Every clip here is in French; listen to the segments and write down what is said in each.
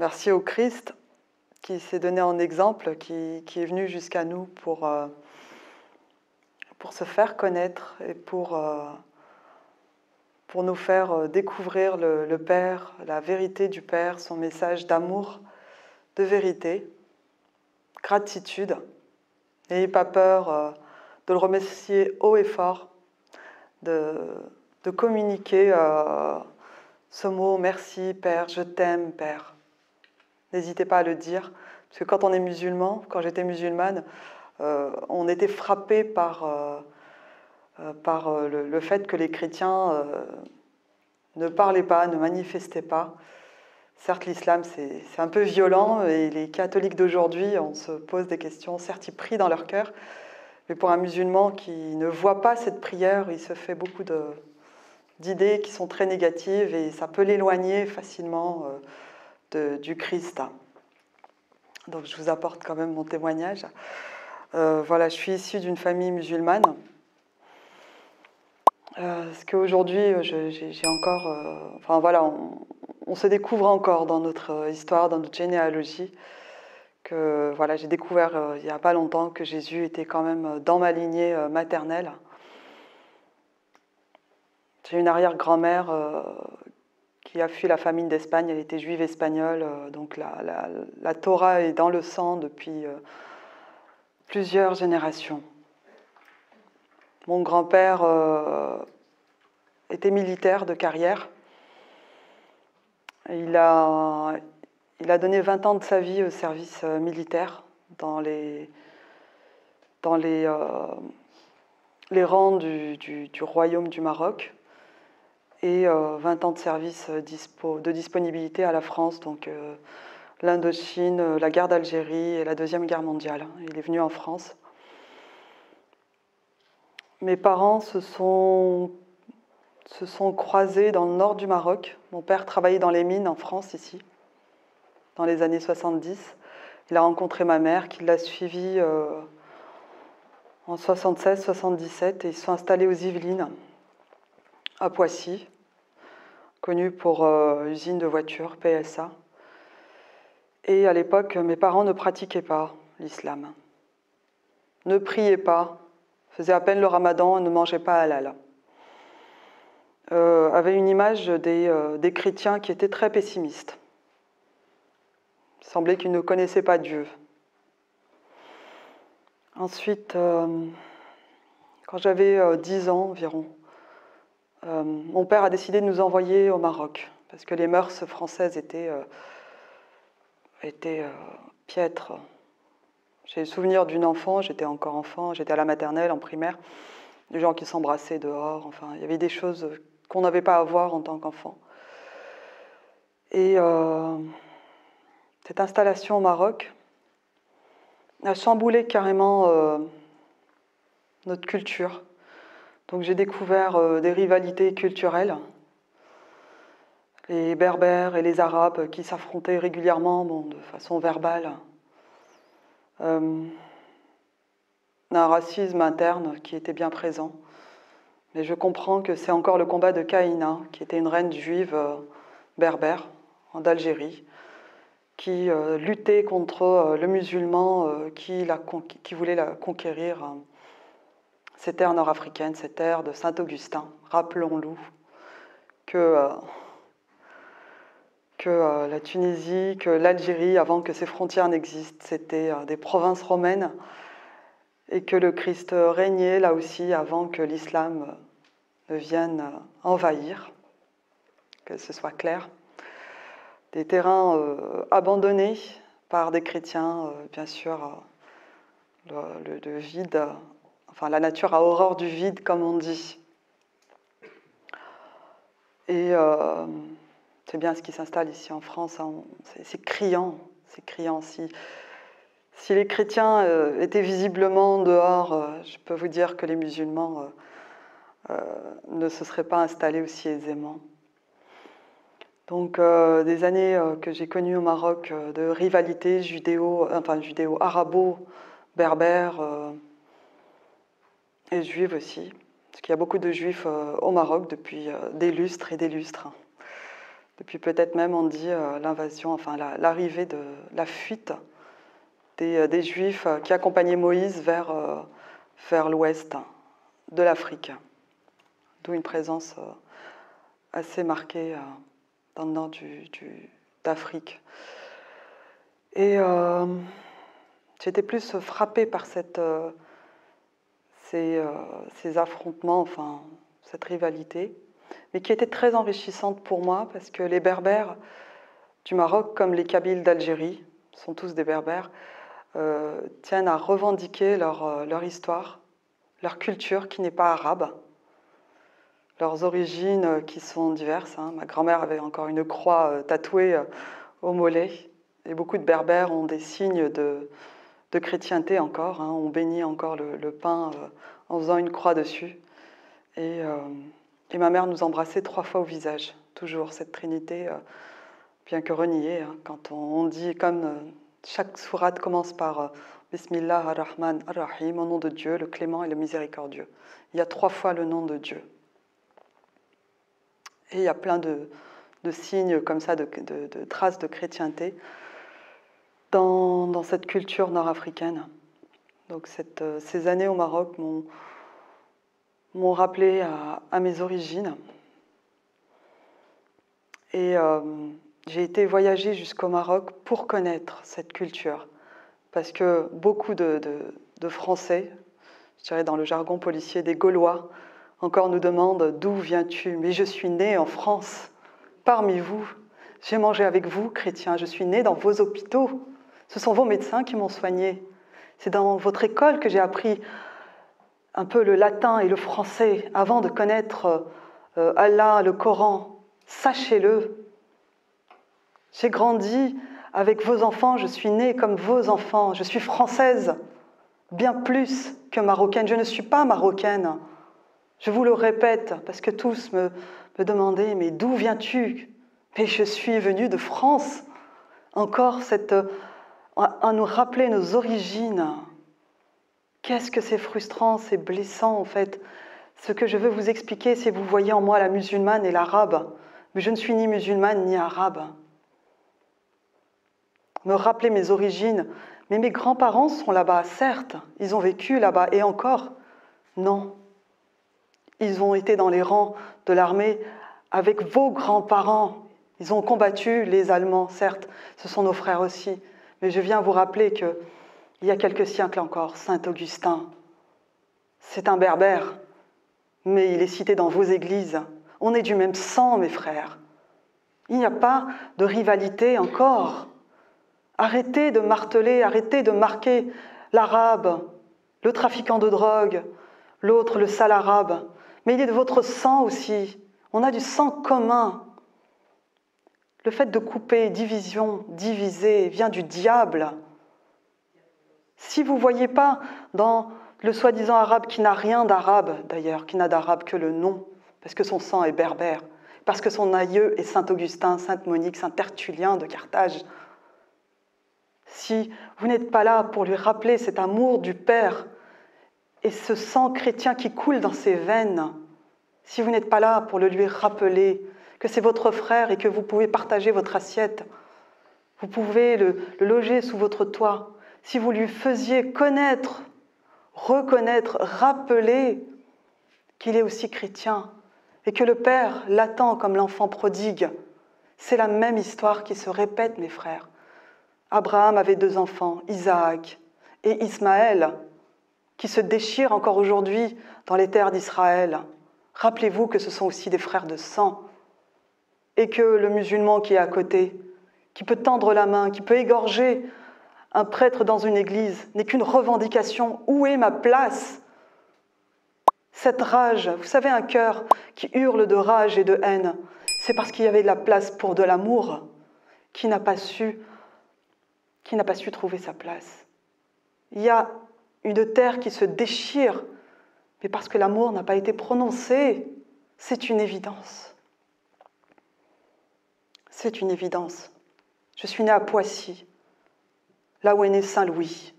Merci au Christ qui s'est donné en exemple, qui est venu jusqu'à nous pour se faire connaître et pour nous faire découvrir le Père, la vérité du Père, son message d'amour, de vérité, gratitude. N'ayez pas peur de le remercier haut et fort, de communiquer ce mot « Merci Père, je t'aime Père ». N'hésitez pas à le dire, parce que quand on est musulman, quand j'étais musulmane, on était frappé par le fait que les chrétiens ne parlaient pas, ne manifestaient pas. Certes, l'islam, c'est un peu violent, et les catholiques d'aujourd'hui, on se pose des questions, certes, ils prient dans leur cœur, mais pour un musulman qui ne voit pas cette prière, il se fait beaucoup d'idées qui sont très négatives, et ça peut l'éloigner facilement du Christ. Donc je vous apporte quand même mon témoignage. Voilà, je suis issue d'une famille musulmane. Parce qu'aujourd'hui, j'ai encore... enfin voilà, on se découvre encore dans notre histoire, dans notre généalogie. Que voilà, j'ai découvert il n'y a pas longtemps que Jésus était quand même dans ma lignée maternelle. J'ai une arrière-grand-mère qui a fui la famine d'Espagne. Elle était juive espagnole, donc la Torah est dans le sang depuis plusieurs générations. Mon grand-père était militaire de carrière. Il a donné 20 ans de sa vie au service militaire dans les rangs du royaume du Maroc, et 20 ans de service de disponibilité à la France, donc l'Indochine, la guerre d'Algérie et la Deuxième Guerre mondiale. Il est venu en France. Mes parents se sont croisés dans le nord du Maroc. Mon père travaillait dans les mines en France, ici, dans les années 70. Il a rencontré ma mère, qui l'a suivie en 76-77, et ils se sont installés aux Yvelines, à Poissy, connu pour usine de voitures, PSA. Et à l'époque, mes parents ne pratiquaient pas l'islam, ne priaient pas, faisaient à peine le ramadan et ne mangeaient pas halal. Avaient une image des chrétiens qui étaient très pessimistes. Il semblait qu'ils ne connaissaient pas Dieu. Ensuite, quand j'avais 10 ans environ, mon père a décidé de nous envoyer au Maroc, parce que les mœurs françaises étaient piètres. J'ai le souvenir d'une enfant, j'étais encore enfant, j'étais à la maternelle, en primaire, des gens qui s'embrassaient dehors, enfin, il y avait des choses qu'on n'avait pas à voir en tant qu'enfant. Et cette installation au Maroc a chamboulé carrément notre culture. Donc j'ai découvert des rivalités culturelles, les Berbères et les Arabes qui s'affrontaient régulièrement, de façon verbale. Un racisme interne qui était bien présent. Mais je comprends que c'est encore le combat de Kaïna, qui était une reine juive berbère d'Algérie, qui luttait contre le musulman qui voulait la conquérir. Ces terres nord-africaines, ces terres de Saint-Augustin. Rappelons-nous que la Tunisie, que l'Algérie, avant que ces frontières n'existent, c'était des provinces romaines, et que le Christ régnait là aussi avant que l'islam ne vienne envahir, que ce soit clair. Des terrains abandonnés par des chrétiens, bien sûr, le vide, enfin la nature a horreur du vide, comme on dit. Et c'est bien ce qui s'installe ici en France, hein. C'est criant, c'est criant. Si les chrétiens étaient visiblement dehors, je peux vous dire que les musulmans ne se seraient pas installés aussi aisément. Donc des années que j'ai connues au Maroc de rivalité judéo-arabo-berbère et juive aussi, parce qu'il y a beaucoup de juifs au Maroc depuis des lustres et des lustres, Depuis peut-être même, on dit, l'invasion, enfin l'arrivée de la fuite des Juifs qui accompagnaient Moïse vers l'ouest de l'Afrique. D'où une présence assez marquée dans le nord d'Afrique. Et j'étais plus frappée par ces affrontements, enfin cette rivalité, mais qui était très enrichissante pour moi parce que les Berbères du Maroc, comme les Kabyles d'Algérie, sont tous des Berbères, tiennent à revendiquer leur histoire, leur culture qui n'est pas arabe, leurs origines qui sont diverses. Ma grand-mère avait encore une croix tatouée au mollet, et beaucoup de Berbères ont des signes de chrétienté encore. On bénit encore le pain en faisant une croix dessus. Et ma mère nous embrassait 3 fois au visage, toujours cette trinité, bien que reniée. Quand on dit, comme chaque sourate commence par Bismillah ar-Rahman ar-Rahim, au nom de Dieu, le clément et le miséricordieux. Il y a 3 fois le nom de Dieu. Et il y a plein de signes comme ça, de traces de chrétienté dans cette culture nord-africaine. Donc ces années au Maroc m'ont rappelé à mes origines. Et j'ai été voyager jusqu'au Maroc pour connaître cette culture. Parce que beaucoup de Français, je dirais dans le jargon policier, des Gaulois, encore nous demandent « D'où viens-tu » Mais je suis née en France, parmi vous. J'ai mangé avec vous, chrétiens. Je suis née dans vos hôpitaux. Ce sont vos médecins qui m'ont soignée. C'est dans votre école que j'ai appris un peu le latin et le français avant de connaître Allah, le Coran. Sachez-le. J'ai grandi avec vos enfants, je suis née comme vos enfants. Je suis française, bien plus que marocaine. Je ne suis pas marocaine. Je vous le répète, parce que tous me demandaient « Mais d'où viens-tu » Mais je suis venue de France. Encore à nous rappeler nos origines. Qu'est-ce que c'est frustrant, c'est blessant en fait. Ce que je veux vous expliquer, c'est que vous voyez en moi la musulmane et l'arabe. Mais je ne suis ni musulmane ni arabe. Me rappeler mes origines. Mais mes grands-parents sont là-bas, certes. Ils ont vécu là-bas. Et encore, non. Ils ont été dans les rangs de l'armée avec vos grands-parents. Ils ont combattu les Allemands, certes. Ce sont nos frères aussi. Mais je viens vous rappeler qu'il y a quelques siècles encore, Saint Augustin, c'est un berbère, mais il est cité dans vos églises. On est du même sang, mes frères. Il n'y a pas de rivalité encore. Arrêtez de marteler, arrêtez de marquer l'arabe, le trafiquant de drogue, l'autre, le sale arabe. Mais il est de votre sang aussi. On a du sang commun. Le fait de couper, division, diviser, vient du diable. Si vous ne voyez pas dans le soi-disant arabe qui n'a rien d'arabe, d'ailleurs, qui n'a d'arabe que le nom, parce que son sang est berbère, parce que son aïeux est Saint Augustin, Sainte Monique, Saint Tertullien de Carthage. Si vous n'êtes pas là pour lui rappeler cet amour du Père et ce sang chrétien qui coule dans ses veines, si vous n'êtes pas là pour le lui rappeler, que c'est votre frère et que vous pouvez partager votre assiette, vous pouvez le loger sous votre toit, si vous lui faisiez connaître, reconnaître, rappeler qu'il est aussi chrétien et que le Père l'attend comme l'enfant prodigue, c'est la même histoire qui se répète, mes frères. Abraham avait 2 enfants, Isaac et Ismaël, qui se déchirent encore aujourd'hui dans les terres d'Israël. Rappelez-vous que ce sont aussi des frères de sang et que le musulman qui est à côté, qui peut tendre la main, qui peut égorger un prêtre dans une église, n'est qu'une revendication. Où est ma place ? Cette rage, vous savez, un cœur qui hurle de rage et de haine, c'est parce qu'il y avait de la place pour de l'amour qui n'a pas su trouver sa place. Il y a une terre qui se déchire, mais parce que l'amour n'a pas été prononcé, c'est une évidence. C'est une évidence. Je suis née à Poissy, là où est né Saint Louis.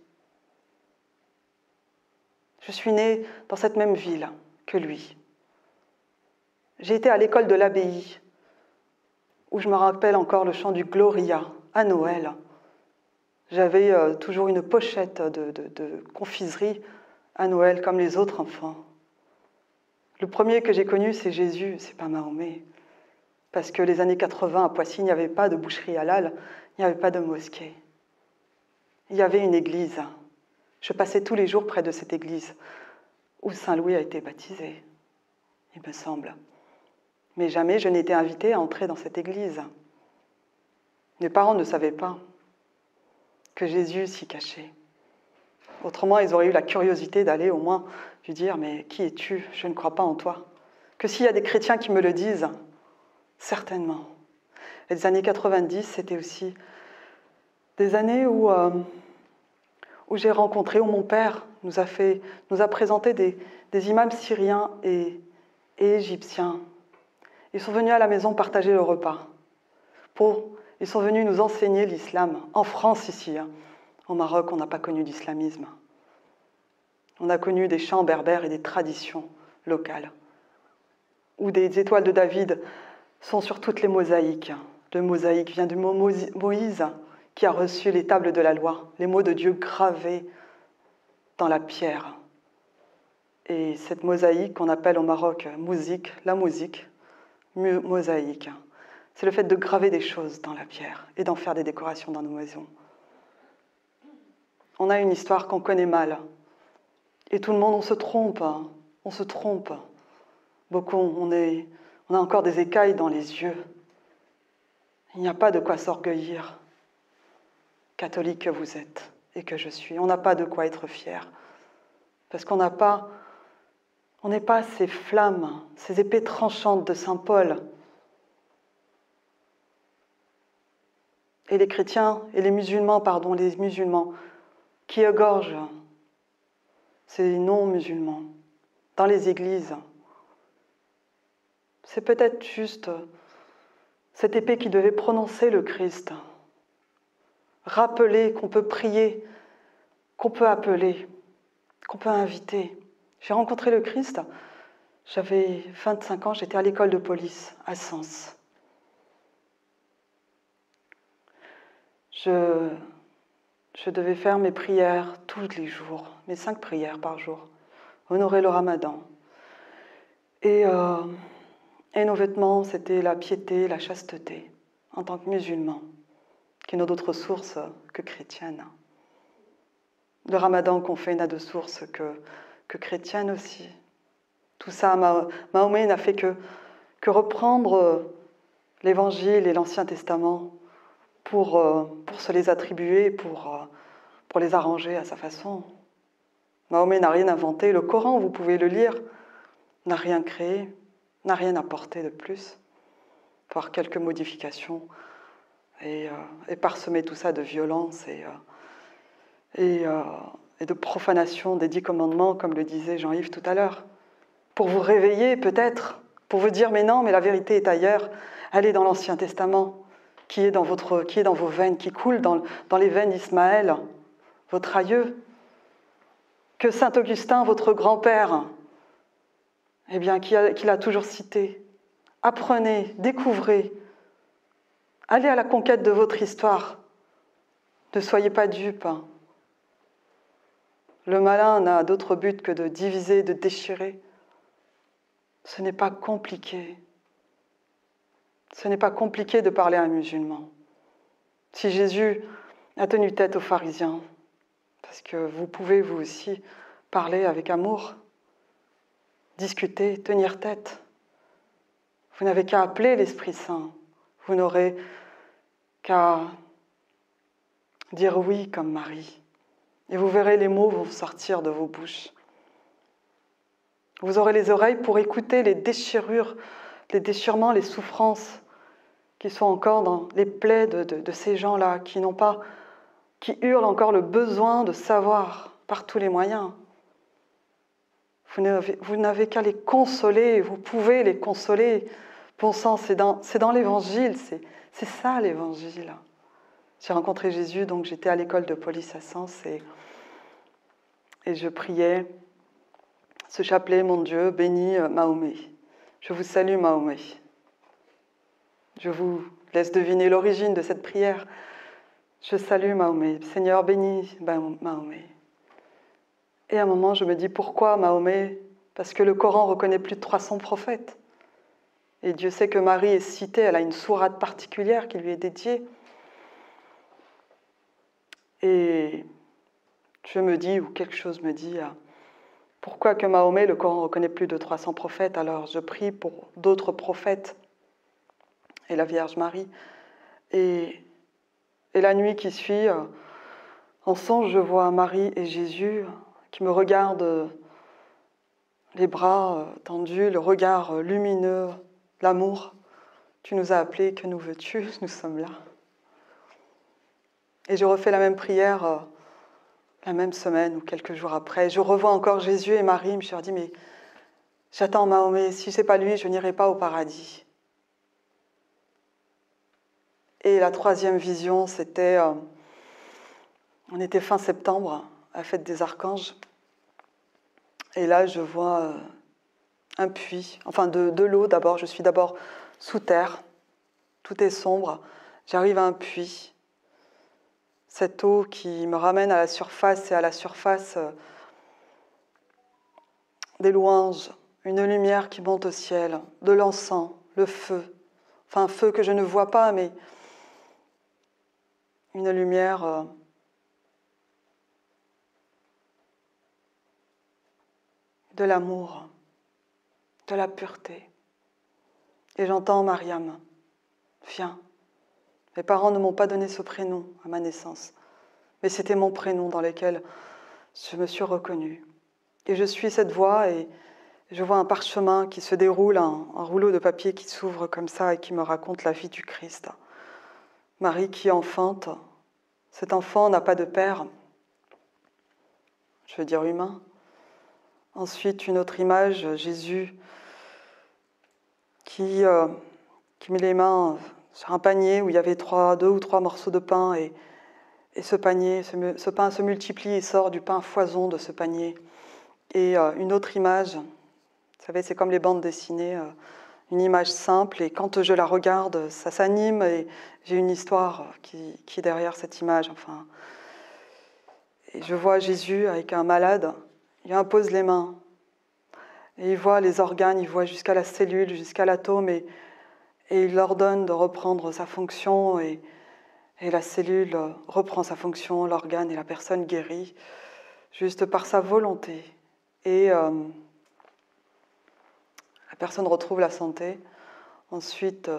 Je suis née dans cette même ville que lui. J'ai été à l'école de l'abbaye, où je me rappelle encore le chant du Gloria à Noël. J'avais toujours une pochette de confiserie à Noël comme les autres enfants. Le premier que j'ai connu, c'est Jésus, c'est pas Mahomet. Parce que les années 80 à Poissy, il n'y avait pas de boucherie halal, il n'y avait pas de mosquée. Il y avait une église. Je passais tous les jours près de cette église où Saint Louis a été baptisé, il me semble. Mais jamais je n'ai été invitée à entrer dans cette église. Mes parents ne savaient pas que Jésus s'y cachait. Autrement, ils auraient eu la curiosité d'aller au moins lui dire « Mais qui es-tu? Je ne crois pas en toi. » Que s'il y a des chrétiens qui me le disent, certainement. Et les années 90, c'était aussi des années où j'ai rencontré, où mon père nous a présenté des imams syriens et égyptiens. Ils sont venus à la maison partager le repas. Ils sont venus nous enseigner l'islam, en France ici. Au Maroc, on n'a pas connu d'islamisme. On a connu des chants berbères et des traditions locales, où des étoiles de David sont sur toutes les mosaïques. Le mosaïque vient du mot Moïse, qui a reçu les tables de la loi, les mots de Dieu gravés dans la pierre. Et cette mosaïque qu'on appelle au Maroc la musique, mosaïque, c'est le fait de graver des choses dans la pierre et d'en faire des décorations dans nos maisons. On a une histoire qu'on connaît mal. Et tout le monde, on se trompe. Beaucoup, on a encore des écailles dans les yeux. Il n'y a pas de quoi s'orgueillir. Catholique que vous êtes et que je suis, on n'a pas de quoi être fier. Parce qu'on n'est pas ces flammes, ces épées tranchantes de Saint Paul. Et les chrétiens, et les musulmans qui égorgent ces non-musulmans dans les églises. C'est peut-être juste cette épée qui devait prononcer le Christ. Rappeler qu'on peut prier, qu'on peut appeler, qu'on peut inviter. J'ai rencontré le Christ, j'avais 25 ans, j'étais à l'école de police à Sens. Je devais faire mes prières tous les jours, mes 5 prières par jour, honorer le ramadan. Et nos vêtements, c'était la piété, la chasteté, en tant que musulmans, qui n'ont d'autre source que chrétienne. Le ramadan qu'on fait n'a de source que chrétienne aussi. Tout ça, Mahomet n'a fait que reprendre l'Évangile et l'Ancien Testament pour se les attribuer, pour les arranger à sa façon. Mahomet n'a rien inventé. Le Coran, vous pouvez le lire, n'a rien créé, n'a rien apporté de plus, voire quelques modifications, et parsemer tout ça de violence et de profanation des 10 commandements, comme le disait Jean-Yves tout à l'heure. Pour vous réveiller peut-être, pour vous dire mais non, mais la vérité est ailleurs, allez dans l'Ancien Testament, qui est dans vos veines, qui coule dans les veines d'Ismaël, votre aïeux, que saint Augustin, votre grand-père, eh bien, qu'il a toujours cité. Apprenez, découvrez, allez à la conquête de votre histoire. Ne soyez pas dupes. Le malin n'a d'autre but que de diviser, de déchirer. Ce n'est pas compliqué. Ce n'est pas compliqué de parler à un musulman. Si Jésus a tenu tête aux pharisiens, parce que vous pouvez vous aussi parler avec amour, discuter, tenir tête. Vous n'avez qu'à appeler l'Esprit Saint. Vous n'aurez qu'à dire oui comme Marie. Et vous verrez les mots vont sortir de vos bouches. Vous aurez les oreilles pour écouter les déchirures, les déchirements, les souffrances qui sont encore dans les plaies de ces gens-là, qui hurlent encore le besoin de savoir par tous les moyens. Vous n'avez qu'à les consoler, vous pouvez les consoler. Bon sang, c'est dans l'Évangile, c'est ça l'Évangile. J'ai rencontré Jésus, donc j'étais à l'école de police à Sens et je priais ce chapelet, mon Dieu, bénis Mahomet. Je vous salue Mahomet. Je vous laisse deviner l'origine de cette prière. Je salue Mahomet, Seigneur bénis Mahomet. Et à un moment, je me dis, pourquoi Mahomet? Parce que le Coran reconnaît plus de 300 prophètes. Et Dieu sait que Marie est citée, elle a une sourate particulière qui lui est dédiée. Et je me dis, ou quelque chose me dit, pourquoi que Mahomet, le Coran reconnaît plus de 300 prophètes? Alors je prie pour d'autres prophètes et la Vierge Marie. Et la nuit qui suit, en songe, je vois Marie et Jésus qui me regardent, les bras tendus, le regard lumineux, l'amour. Tu nous as appelés, que nous veux-tu? Nous sommes là. Et je refais la même prière la même semaine ou quelques jours après. Je revois encore Jésus et Marie. Je leur dis, mais j'attends Mahomet. Si ce n'est pas lui, je n'irai pas au paradis. Et la troisième vision, c'était, on était fin septembre, à la fête des archanges. Et là, je vois un puits, enfin de l'eau d'abord. Je suis d'abord sous terre, tout est sombre. J'arrive à un puits. Cette eau qui me ramène à la surface, et à la surface des louanges, une lumière qui monte au ciel, de l'encens, le feu. Enfin, un feu que je ne vois pas, mais une lumière de l'amour, de la pureté. Et j'entends Mariam, viens. Mes parents ne m'ont pas donné ce prénom à ma naissance, mais c'était mon prénom dans lequel je me suis reconnue. Et je suis cette voix et je vois un parchemin qui se déroule, un rouleau de papier qui s'ouvre comme ça et qui me raconte la vie du Christ. Marie qui enfante, cet enfant n'a pas de père, je veux dire humain. Ensuite, une autre image, Jésus qui met les mains sur un panier où il y avait 2 ou 3 morceaux de pain et ce pain se multiplie et sort du pain à foison de ce panier. Et une autre image, vous savez, c'est comme les bandes dessinées, une image simple, et quand je la regarde, ça s'anime et j'ai une histoire qui est derrière cette image. Enfin, et je vois Jésus avec un malade, il impose les mains et il voit les organes, il voit jusqu'à la cellule, jusqu'à l'atome et il ordonne de reprendre sa fonction et la cellule reprend sa fonction, l'organe et la personne guérit juste par sa volonté. Et la personne retrouve la santé. Ensuite,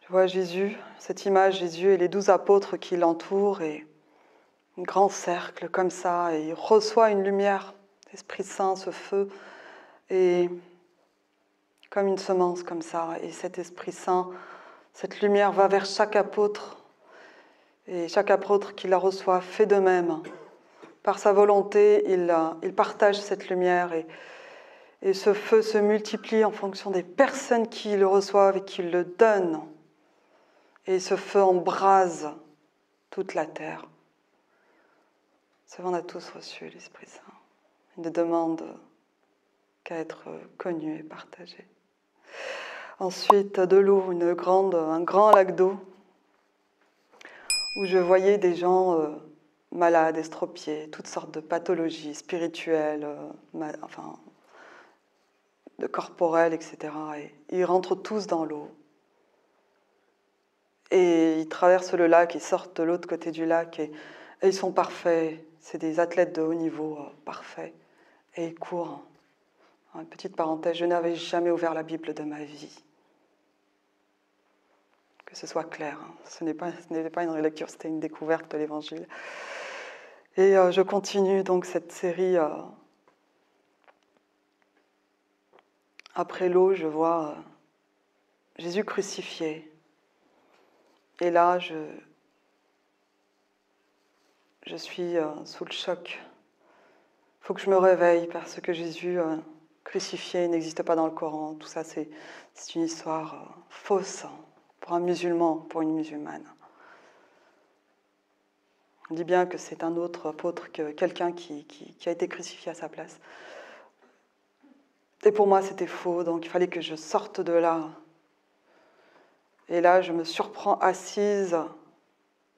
je vois Jésus, cette image, Jésus et les 12 apôtres qui l'entourent et un grand cercle comme ça, et il reçoit une lumière, l'Esprit Saint, ce feu, et comme une semence comme ça, et cet Esprit Saint, cette lumière va vers chaque apôtre, et chaque apôtre qui la reçoit fait de même. Par sa volonté, il partage cette lumière, et ce feu se multiplie en fonction des personnes qui le reçoivent et qui le donnent. Et ce feu embrase toute la terre. On a tous reçu l'Esprit Saint. Il ne demande qu'à être connu et partagé. Ensuite, de l'eau, un grand lac d'eau, où je voyais des gens malades, estropiés, toutes sortes de pathologies spirituelles, de corporelles, etc. Et ils rentrent tous dans l'eau. Et ils traversent le lac, ils sortent de l'autre côté du lac, et ils sont parfaits. C'est des athlètes de haut niveau, parfaits. Et ils courent. Une petite parenthèse, je n'avais jamais ouvert la Bible de ma vie. Que ce soit clair, ce n'était pas une lecture, c'était une découverte de l'Évangile. Et je continue donc cette série. Après l'eau, je vois Jésus crucifié. Et là, je suis sous le choc. Il faut que je me réveille parce que Jésus crucifié n'existe pas dans le Coran. Tout ça, c'est une histoire fausse pour un musulman, pour une musulmane. On dit bien que c'est un autre apôtre, quelqu'un qui a été crucifié à sa place. Et pour moi, c'était faux, donc il fallait que je sorte de là. Et là, je me surprends assise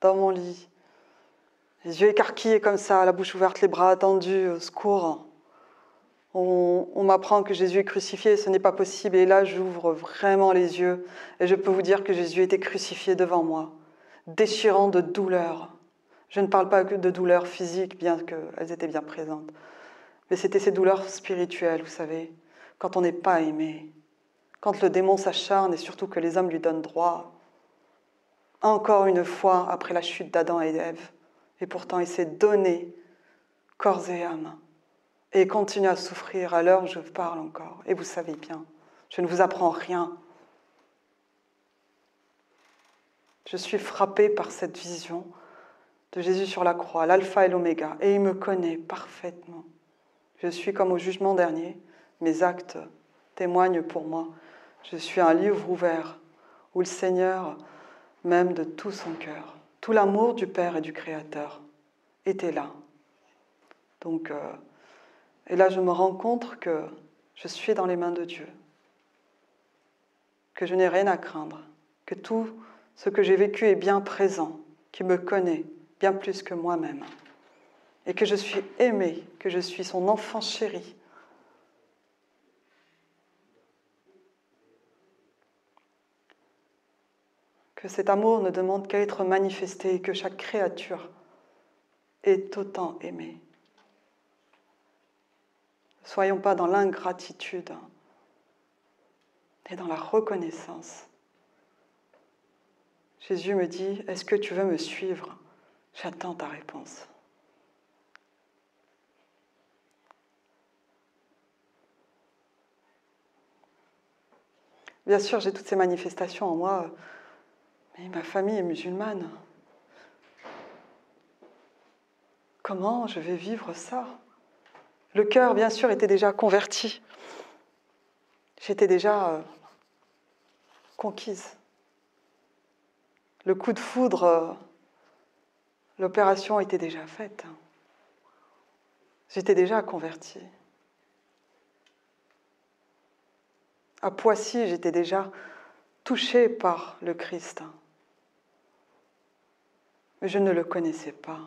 dans mon lit, les yeux écarquillés comme ça, la bouche ouverte, les bras tendus, au secours. On m'apprend que Jésus est crucifié, ce n'est pas possible. Et là, j'ouvre vraiment les yeux et je peux vous dire que Jésus était crucifié devant moi, déchirant de douleur. Je ne parle pas que de douleurs physiques, bien qu'elles étaient bien présentes. Mais c'était ces douleurs spirituelles, vous savez, quand on n'est pas aimé, quand le démon s'acharne et surtout que les hommes lui donnent droit. Encore une fois, après la chute d'Adam et d'Ève, et pourtant il s'est donné corps et âme. Et il continue à souffrir à l'heure où je parle encore. Et vous savez bien, je ne vous apprends rien. Je suis frappée par cette vision de Jésus sur la croix, l'alpha et l'oméga, et il me connaît parfaitement. Je suis comme au jugement dernier, mes actes témoignent pour moi. Je suis un livre ouvert où le Seigneur m'aime de tout son cœur. Tout l'amour du Père et du Créateur était là. Donc, et là, je me rends compte que je suis dans les mains de Dieu, que je n'ai rien à craindre, que tout ce que j'ai vécu est bien présent, qu'il me connaît bien plus que moi-même, et que je suis aimée, que je suis son enfant chéri. Que cet amour ne demande qu'à être manifesté et que chaque créature est autant aimée. Ne soyons pas dans l'ingratitude, mais dans la reconnaissance. Jésus me dit, est-ce que tu veux me suivre ? J'attends ta réponse. Bien sûr, j'ai toutes ces manifestations en moi, mais ma famille est musulmane. Comment je vais vivre ça ? Le cœur, bien sûr, était déjà converti. J'étais déjà conquise. Le coup de foudre, l'opération était déjà faite. J'étais déjà convertie. À Poissy, j'étais déjà touchée par le Christ. Mais je ne le connaissais pas.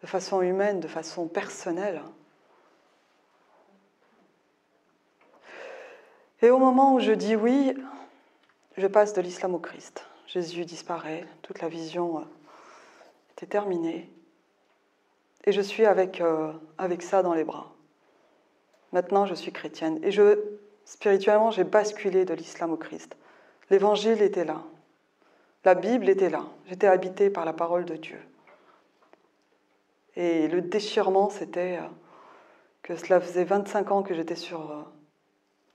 De façon humaine, de façon personnelle. Et au moment où je dis oui, je passe de l'islam au Christ. Jésus disparaît, toute la vision était terminée. Et je suis avec ça dans les bras. Maintenant, je suis chrétienne. Et spirituellement, j'ai basculé de l'islam au Christ. L'évangile était là. La Bible était là. J'étais habitée par la parole de Dieu. Et le déchirement, c'était que cela faisait 25 ans que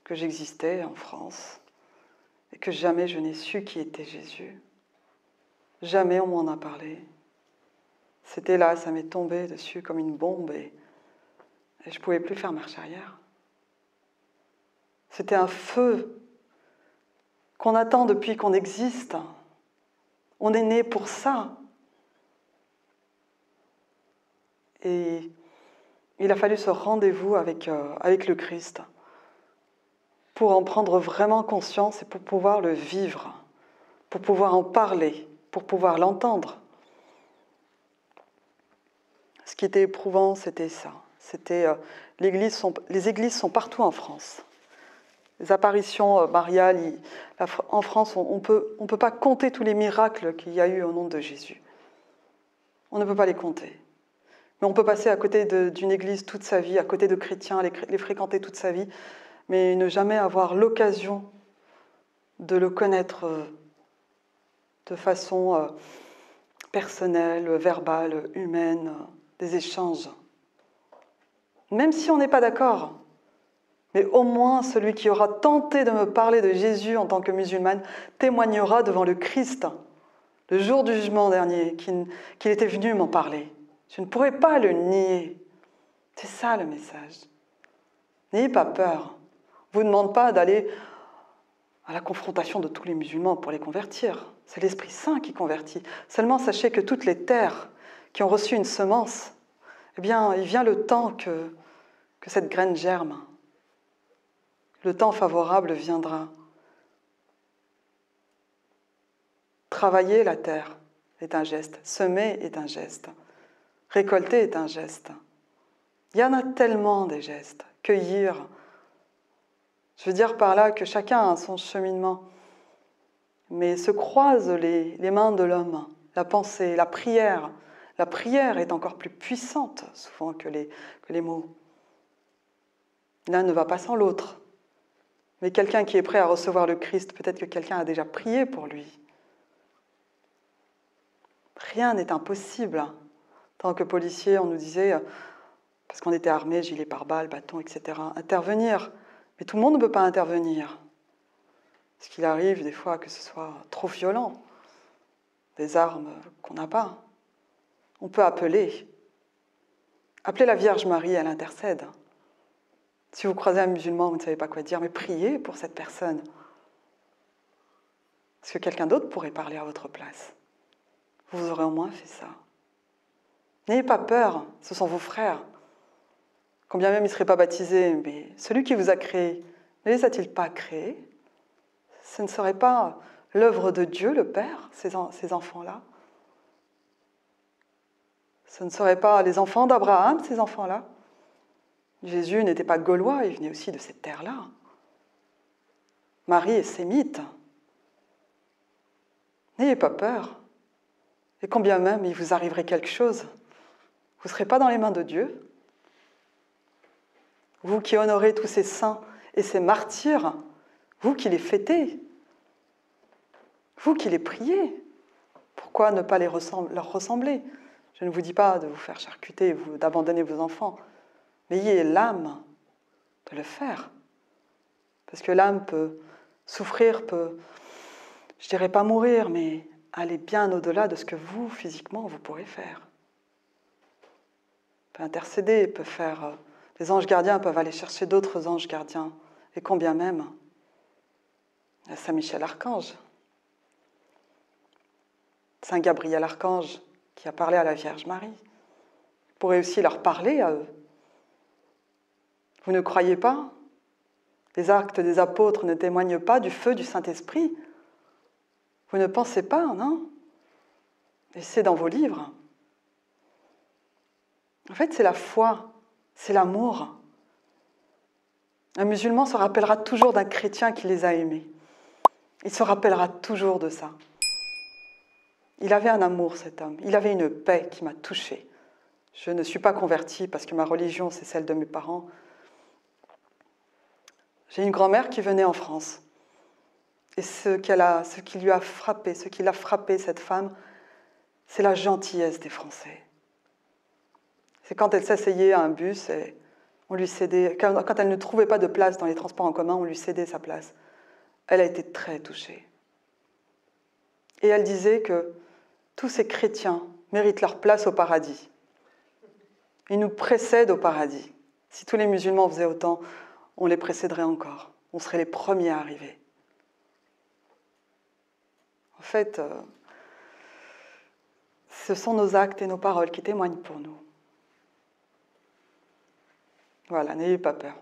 que j'existais en France et que jamais je n'ai su qui était Jésus. Jamais on m'en a parlé. C'était là, ça m'est tombé dessus comme une bombe et je ne pouvais plus faire marche arrière. C'était un feu qu'on attend depuis qu'on existe. On est né pour ça. Et il a fallu ce rendez-vous avec le Christ pour en prendre vraiment conscience et pour pouvoir le vivre, pour pouvoir en parler, pour pouvoir l'entendre. Ce qui était éprouvant, c'était ça. Les églises sont partout en France. Les apparitions mariales, en France, on ne peut pas compter tous les miracles qu'il y a eu au nom de Jésus. On ne peut pas les compter. Mais on peut passer à côté d'une église toute sa vie, à côté de chrétiens, les fréquenter toute sa vie, mais ne jamais avoir l'occasion de le connaître de façon personnelle, verbale, humaine, des échanges. Même si on n'est pas d'accord, mais au moins celui qui aura tenté de me parler de Jésus en tant que musulmane témoignera devant le Christ, le jour du jugement dernier, qu'il était venu m'en parler. Je ne pourrai pas le nier. C'est ça le message. N'ayez pas peur. Je ne vous demande pas d'aller à la confrontation de tous les musulmans pour les convertir. C'est l'Esprit Saint qui convertit. Seulement sachez que toutes les terres qui ont reçu une semence, eh bien, il vient le temps que cette graine germe. Le temps favorable viendra. Travailler la terre est un geste, semer est un geste, récolter est un geste. Il y en a tellement des gestes, cueillir. Je veux dire par là que chacun a son cheminement, mais se croisent les mains de l'homme, la pensée, la prière. La prière est encore plus puissante souvent que les mots. L'un ne va pas sans l'autre. Mais quelqu'un qui est prêt à recevoir le Christ, peut-être que quelqu'un a déjà prié pour lui. Rien n'est impossible. En tant que policier, on nous disait, parce qu'on était armés, gilet pare-balles, bâton, etc., intervenir. Mais tout le monde ne peut pas intervenir. Parce qu'il arrive des fois que ce soit trop violent, des armes qu'on n'a pas. On peut appeler. Appelez la Vierge Marie, elle intercède. Si vous croisez un musulman, vous ne savez pas quoi dire, mais priez pour cette personne. Parce que quelqu'un d'autre pourrait parler à votre place. Vous aurez au moins fait ça. N'ayez pas peur, ce sont vos frères. Combien même ils ne seraient pas baptisés, mais celui qui vous a créé, ne les a-t-il pas créés? Ce ne serait pas l'œuvre de Dieu, le Père, ces enfants-là? Ce ne seraient pas les enfants d'Abraham, ces enfants-là? Jésus n'était pas gaulois, il venait aussi de cette terre-là. Marie est sémite. N'ayez pas peur. Et combien même il vous arriverait quelque chose, vous ne serez pas dans les mains de Dieu. Vous qui honorez tous ces saints et ces martyrs, vous qui les fêtez, vous qui les priez, pourquoi ne pas leur ressembler? Je ne vous dis pas de vous faire charcuter, d'abandonner vos enfants, mais ayez l'âme de le faire. Parce que l'âme peut souffrir, je ne dirais pas mourir, mais aller bien au-delà de ce que vous, physiquement, vous pourrez faire. Peut intercéder, peut faire... Les anges gardiens peuvent aller chercher d'autres anges gardiens. Et combien même, il y a Saint Michel Archange, Saint Gabriel Archange, qui a parlé à la Vierge Marie. Vous pourrez aussi leur parler à eux. Vous ne croyez pas? Les actes des apôtres ne témoignent pas du feu du Saint-Esprit. Vous ne pensez pas, non? Et c'est dans vos livres. En fait, c'est la foi, c'est l'amour. Un musulman se rappellera toujours d'un chrétien qui les a aimés. Il se rappellera toujours de ça. Il avait un amour, cet homme. Il avait une paix qui m'a touchée. Je ne suis pas convertie parce que ma religion, c'est celle de mes parents. J'ai une grand-mère qui venait en France. Et ce qui l'a frappé, cette femme, c'est la gentillesse des Français. C'est quand elle s'asseyait à un bus et on lui cédait, quand elle ne trouvait pas de place dans les transports en commun, on lui cédait sa place. Elle a été très touchée. Et elle disait que tous ces chrétiens méritent leur place au paradis. Ils nous précèdent au paradis. Si tous les musulmans faisaient autant, on les précéderait encore. On serait les premiers à arriver. En fait, ce sont nos actes et nos paroles qui témoignent pour nous. Voilà, n'ayez pas peur.